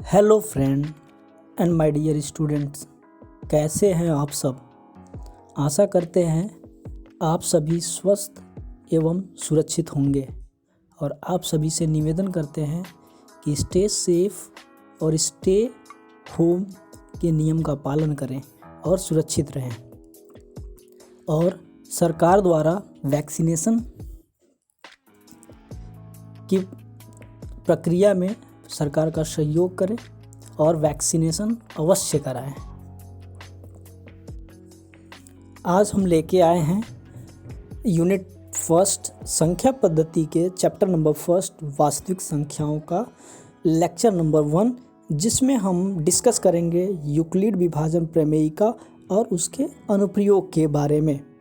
Hello friend and my dear students, कैसे हैं आप सब। आशा करते हैं आप सभी स्वस्थ एवं सुरक्षित होंगे और आप सभी से निवेदन करते हैं कि स्टे सेफ और स्टे होम के नियम का पालन करें और सुरक्षित रहें। और सरकार द्वारा वैक्सीनेशन की प्रक्रिया में सरकार का सहयोग करें और वैक्सीनेशन अवश्य कराएं। आज हम लेके आए हैं यूनिट फर्स्ट संख्या पद्धति के चैप्टर नंबर फर्स्ट वास्तविक संख्याओं का लेक्चर नंबर 1, जिसमें हम डिस्कस करेंगे यूक्लिड विभाजन प्रमेयिका और उसके अनुप्रयोग के बारे में।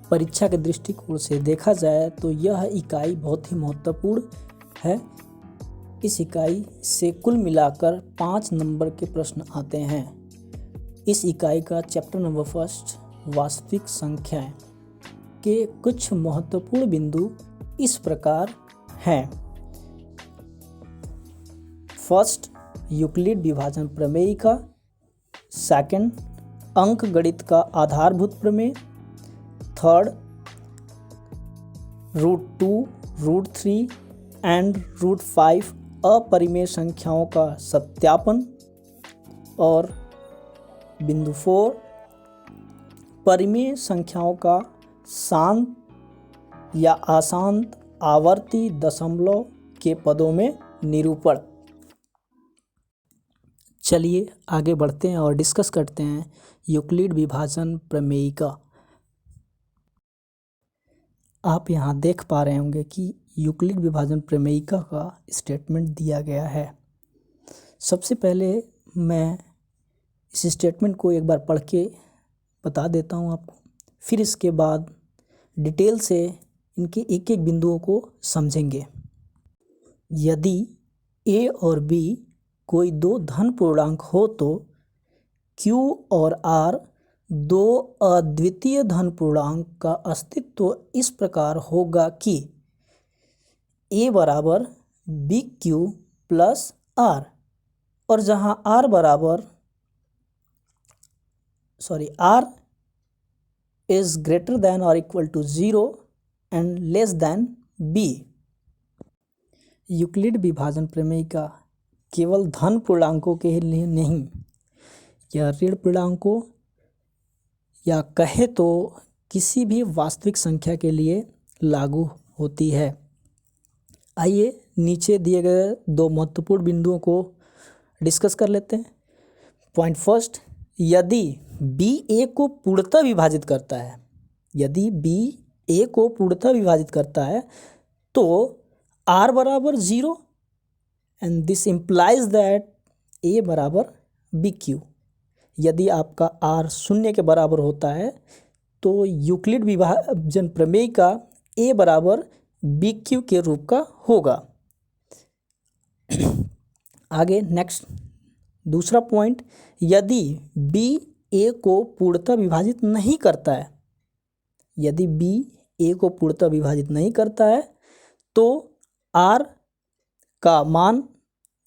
परीक्षा के दृष्टिकोण से देखा जाए तो यह इकाई बहुत ही महत्वपूर्ण है। इस इकाई से कुल मिलाकर 5 नंबर के प्रश्न आते हैं। इस इकाई का चैप्टर नंबर फर्स्ट वास्तविक संख्याएं के कुछ महत्वपूर्ण बिंदु इस प्रकार हैं। फर्स्ट, यूक्लिड विभाजन प्रमेयिका। सेकंड, अंक गणित का आधारभूत प्रमेय। थर्ड, √2, √3 एंड √5 अपरिमेय संख्याओं का सत्यापन। और बिंदु 4, परिमेय संख्याओं का शांत या अशांत आवर्ती दशमलव के पदों में निरूपण। चलिए आगे बढ़ते हैं और डिस्कस करते हैं यूक्लिड विभाजन प्रमेयिका। आप यहाँ देख पा रहे होंगे कि यूक्लिड विभाजन प्रमेयिका का स्टेटमेंट दिया गया है। सबसे पहले मैं इस स्टेटमेंट को एक बार पढ़ के बता देता हूँ आपको, फिर इसके बाद डिटेल से इनके एक एक बिंदुओं को समझेंगे। यदि a और b कोई दो धन पूर्णांक हो तो q और r दो अद्वितीय धन पूर्णांक का अस्तित्व इस प्रकार होगा कि a बराबर bq प्लस r, और जहाँ r इज ग्रेटर देन और equal to 0 and less than b। Euclid विभाजन प्रमेयिका केवल धन पूर्णांकों के लिए नहीं, यह ऋण पूर्णांकों या कहे तो किसी भी वास्तविक संख्या के लिए लागू होती है। आइए नीचे दिए गए 2 महत्वपूर्ण बिंदुओं को डिस्कस कर लेते हैं। पॉइंट फर्स्ट, यदि b a को पूर्णतः विभाजित करता है, यदि b a को पूर्णतः विभाजित करता है तो r बराबर 0 and this implies that a बराबर bq। यदि आपका r 0 के बराबर होता है तो यूक्लिड विभाजन प्रमेय का a बराबर bq के रूप का होगा। आगे नेक्स्ट दूसरा पॉइंट, यदि b a को पूर्णतः विभाजित नहीं करता है, यदि b a को पूर्णतः विभाजित नहीं करता है तो r का मान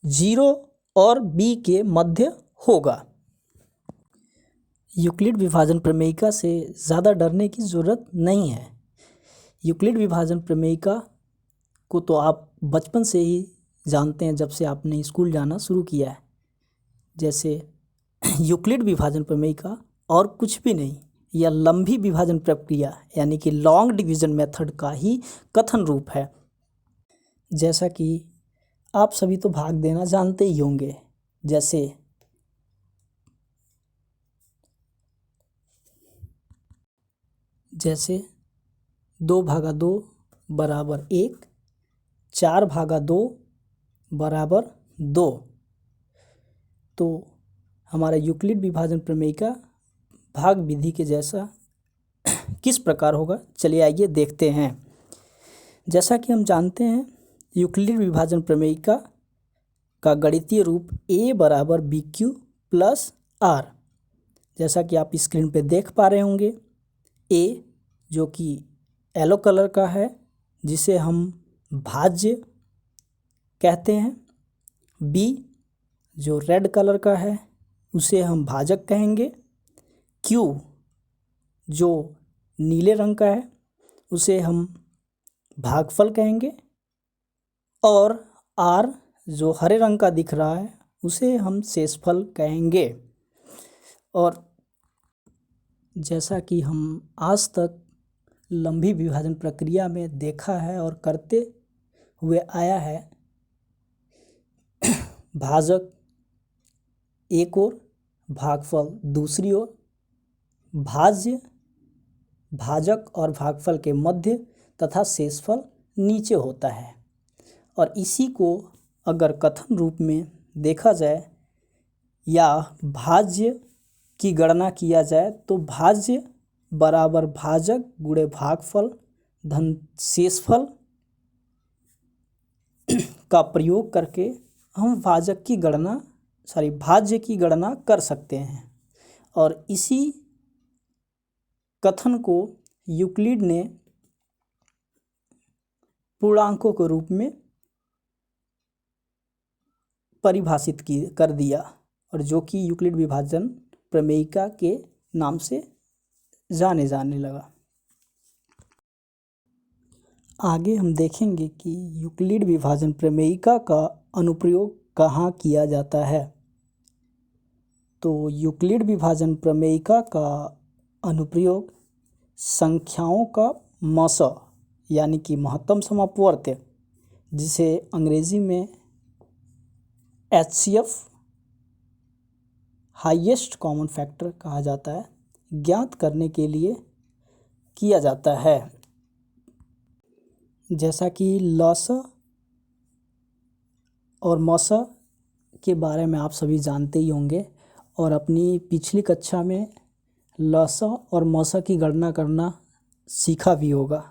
0 और b के मध्य होगा। यूक्लिड विभाजन प्रमेयिका से ज़्यादा डरने की ज़रूरत नहीं है। यूक्लिड विभाजन प्रमेयिका को तो आप बचपन से ही जानते हैं, जब से आपने स्कूल जाना शुरू किया है। जैसे यूक्लिड विभाजन प्रमेयिका और कुछ भी नहीं, यह लंबी विभाजन प्रक्रिया यानी कि लॉन्ग डिवीजन मेथड का ही कथन रूप है। जैसा कि आप सभी तो भाग देना जानते ही होंगे। जैसे 2/2 बराबर 1, 4/2 बराबर 2। तो हमारा यूक्लिड विभाजन प्रमेयिका भाग विधि के जैसा किस प्रकार होगा, चलिए आइए देखते हैं। जैसा कि हम जानते हैं यूक्लिड विभाजन प्रमेयिका का गणितीय रूप a बराबर bq प्लस r, जैसा कि आप स्क्रीन पे देख पा रहे होंगे। a जो कि येलो कलर का है, जिसे हम भाज्य कहते हैं। बी जो रेड कलर का है उसे हम भाजक कहेंगे। क्यू जो नीले रंग का है उसे हम भागफल कहेंगे। और आर जो हरे रंग का दिख रहा है उसे हम शेषफल कहेंगे। और जैसा कि हम आज तक लंबी विभाजन प्रक्रिया में देखा है और करते हुए आया है, भाजक एक ओर, भागफल दूसरी ओर, भाज्य भाजक और भागफल के मध्य तथा शेषफल नीचे होता है। और इसी को अगर कथन रूप में देखा जाए या भाज्य की गणना किया जाए तो भाज्य बराबर भाजक गुणे भागफल धन शेषफल का प्रयोग करके हम भाज्य की गणना कर सकते हैं। और इसी कथन को यूक्लिड ने पूर्णांकों के रूप में परिभाषित कर दिया, और जो कि यूक्लिड विभाजन प्रमेयिका के नाम से जाने लगा। आगे हम देखेंगे कि यूक्लिड विभाजन प्रमेयिका का अनुप्रयोग कहाँ किया जाता है। तो यूक्लिड विभाजन प्रमेयिका का अनुप्रयोग संख्याओं का मस यानी कि महत्तम समापवर्त्य, जिसे अंग्रेजी में HCF हाईएस्ट कॉमन फैक्टर कहा जाता है, ज्ञात करने के लिए किया जाता है। जैसा कि लसा और मसा के बारे में आप सभी जानते ही होंगे, और अपनी पिछली कक्षा में लसा और मसा की गणना करना सीखा भी होगा।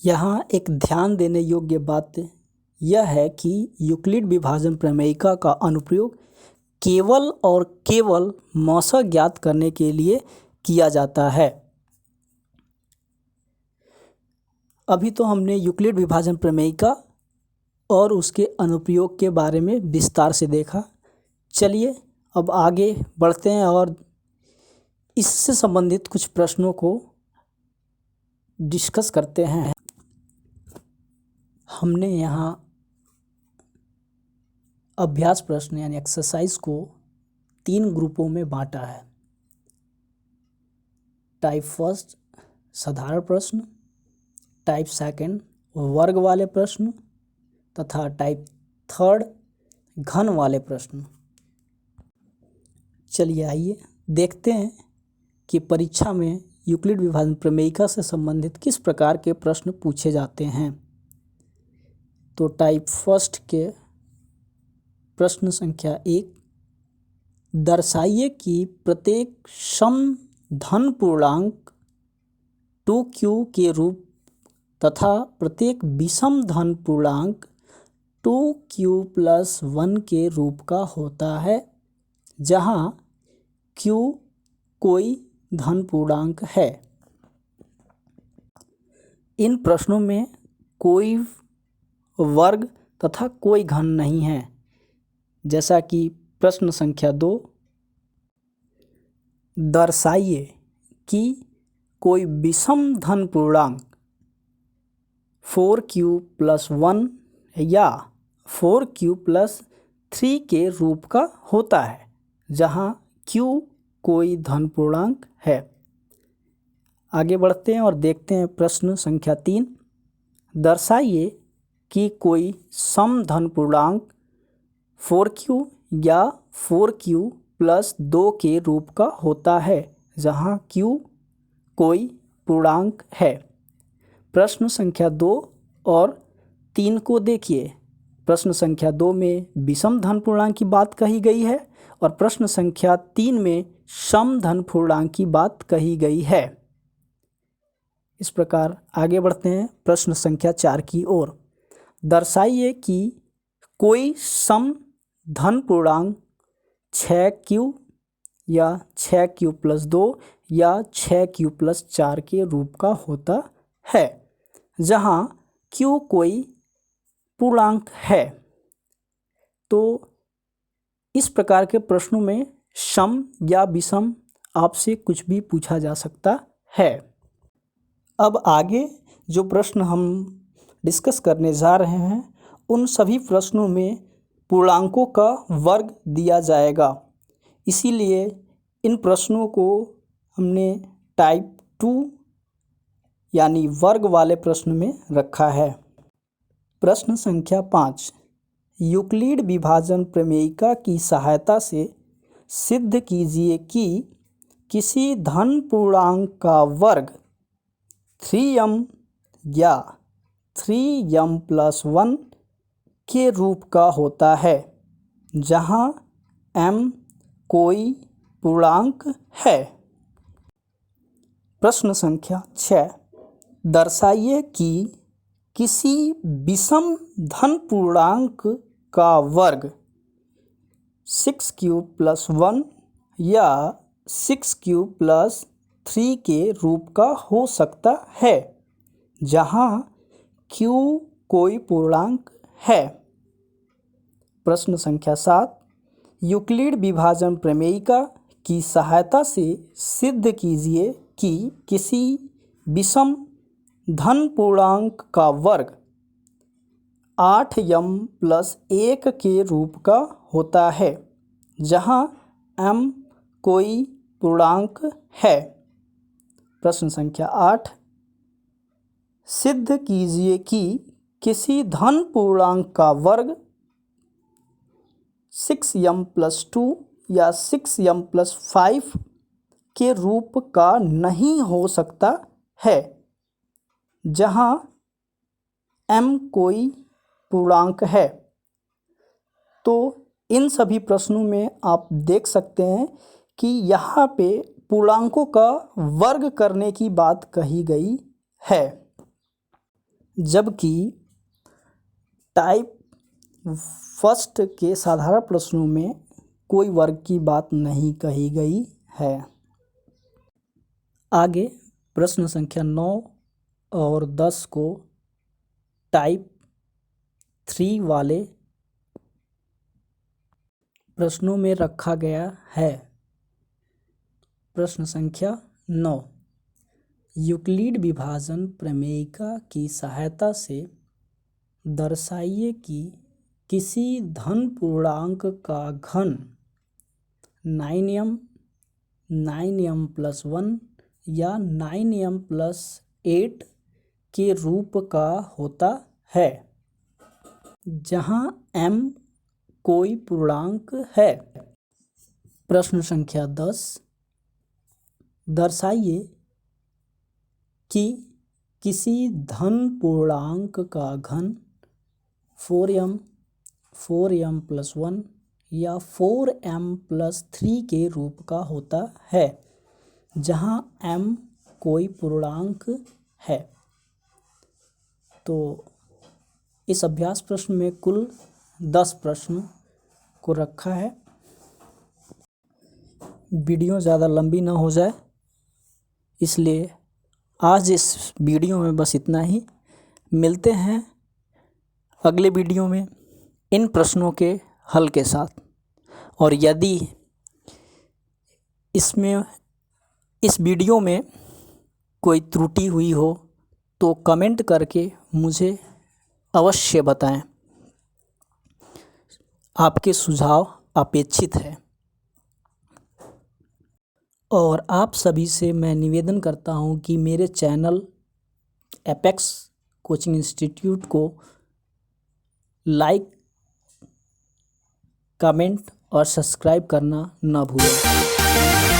यहाँ एक ध्यान देने योग्य बात यह है कि यूक्लिड विभाजन प्रमेयिका का अनुप्रयोग केवल और केवल मसा ज्ञात करने के लिए किया जाता है। अभी तो हमने यूक्लिड विभाजन प्रमेयिका और उसके अनुप्रयोग के बारे में विस्तार से देखा। चलिए अब आगे बढ़ते हैं और इससे संबंधित कुछ प्रश्नों को डिस्कस करते हैं। हमने यहाँ अभ्यास प्रश्न यानी एक्सरसाइज को 3 ग्रुपों में बांटा है। टाइप फर्स्ट साधारण प्रश्न, टाइप सेकंड वर्ग वाले प्रश्न तथा टाइप थर्ड घन वाले प्रश्न। चलिए आइए देखते हैं कि परीक्षा में यूक्लिड विभाजन प्रमेयिका से संबंधित किस प्रकार के प्रश्न पूछे जाते हैं। तो टाइप फर्स्ट के प्रश्न संख्या 1, दर्शाइए कि प्रत्येक सम धन पूर्णांक 2q के रूप तथा प्रत्येक विषम धन पूर्णांक 2q + 1 के रूप का होता है, जहाँ q कोई धन पूर्णांक है। इन प्रश्नों में कोई वर्ग तथा कोई घन नहीं है। जैसा कि प्रश्न संख्या 2, दर्शाइए कि कोई विषम धन पूर्णांक 4q + 1 या 4q + 3 के रूप का होता है, जहाँ q कोई धन पूर्णांक है। आगे बढ़ते हैं और देखते हैं प्रश्न संख्या 3, दर्शाइए कि कोई सम धन पूर्णांक 4q या 4q + 2 के रूप का होता है, जहाँ q कोई पूर्णांक है। प्रश्न संख्या 2 और 3 को देखिए। प्रश्न संख्या 2 में विषम धन पूर्णांक की बात कही गई है और प्रश्न संख्या 3 में सम धन पूर्णांक की बात कही गई है। इस प्रकार आगे बढ़ते हैं प्रश्न संख्या 4 की ओर। दर्शाइए कि कोई सम धन पूर्णांक 6q या 6q + 2 या 6q + 4 के रूप का होता है, जहाँ q कोई पूर्णांक है। तो इस प्रकार के प्रश्नों में सम या विषम आपसे कुछ भी पूछा जा सकता है। अब आगे जो प्रश्न हम डिस्कस करने जा रहे हैं उन सभी प्रश्नों में पूर्णांकों का वर्ग दिया जाएगा, इसीलिए इन प्रश्नों को हमने टाइप 2 यानी वर्ग वाले प्रश्न में रखा है। प्रश्न संख्या 5, यूक्लिड विभाजन प्रमेयिका की सहायता से सिद्ध कीजिए कि किसी धन पूर्णांक का वर्ग 3m या 3m+1 के रूप का होता है, जहाँ m कोई पूर्णांक है। प्रश्न संख्या 6, दर्शाइए कि किसी विषम धन पूर्णांक का वर्ग 6^3 या 6^3 के रूप का हो सकता है, जहाँ q कोई पूर्णांक है। प्रश्न संख्या 7, यूक्लिड विभाजन प्रमेयिका की सहायता से सिद्ध कीजिए कि किसी विषम धन पूर्णांक का वर्ग 8m+1 के रूप का होता है, जहाँ m कोई पूर्णांक है। प्रश्न संख्या 8, सिद्ध कीजिए कि किसी धन पूर्णांक का वर्ग 6m+2 या 6m+5 के रूप का नहीं हो सकता है, जहाँ m कोई पूर्णांक है। तो इन सभी प्रश्नों में आप देख सकते हैं कि यहाँ पे पूर्णांकों का वर्ग करने की बात कही गई है, जबकि टाइप फर्स्ट के साधारण प्रश्नों में कोई वर्ग की बात नहीं कही गई है। आगे प्रश्न संख्या 9 और 10 को टाइप 3 वाले प्रश्नों में रखा गया है। प्रश्न संख्या 9, यूक्लिड विभाजन प्रमेयिका की सहायता से दर्शाइए कि किसी धन पूर्णांक का घन 9m, 9m+1 या 9m+8 के रूप का होता है, जहाँ m कोई पूर्णांक है। प्रश्न संख्या 10, दर्शाइए कि किसी धन पूर्णांक का घन 4m, 4m+1 या 4m+3 के रूप का होता है, जहाँ m कोई पूर्णांक है। तो इस अभ्यास प्रश्न में कुल 10 प्रश्न को रखा है। वीडियो ज़्यादा लंबी ना हो जाए, इसलिए आज इस वीडियो में बस इतना ही। मिलते हैं अगले वीडियो में इन प्रश्नों के हल के साथ। और यदि इस वीडियो में कोई त्रुटि हुई हो तो कमेंट करके मुझे अवश्य बताएं। आपके सुझाव अपेक्षित है। और आप सभी से मैं निवेदन करता हूं कि मेरे चैनल एपेक्स कोचिंग इंस्टीट्यूट को लाइक, कमेंट और सब्सक्राइब करना न भूलें।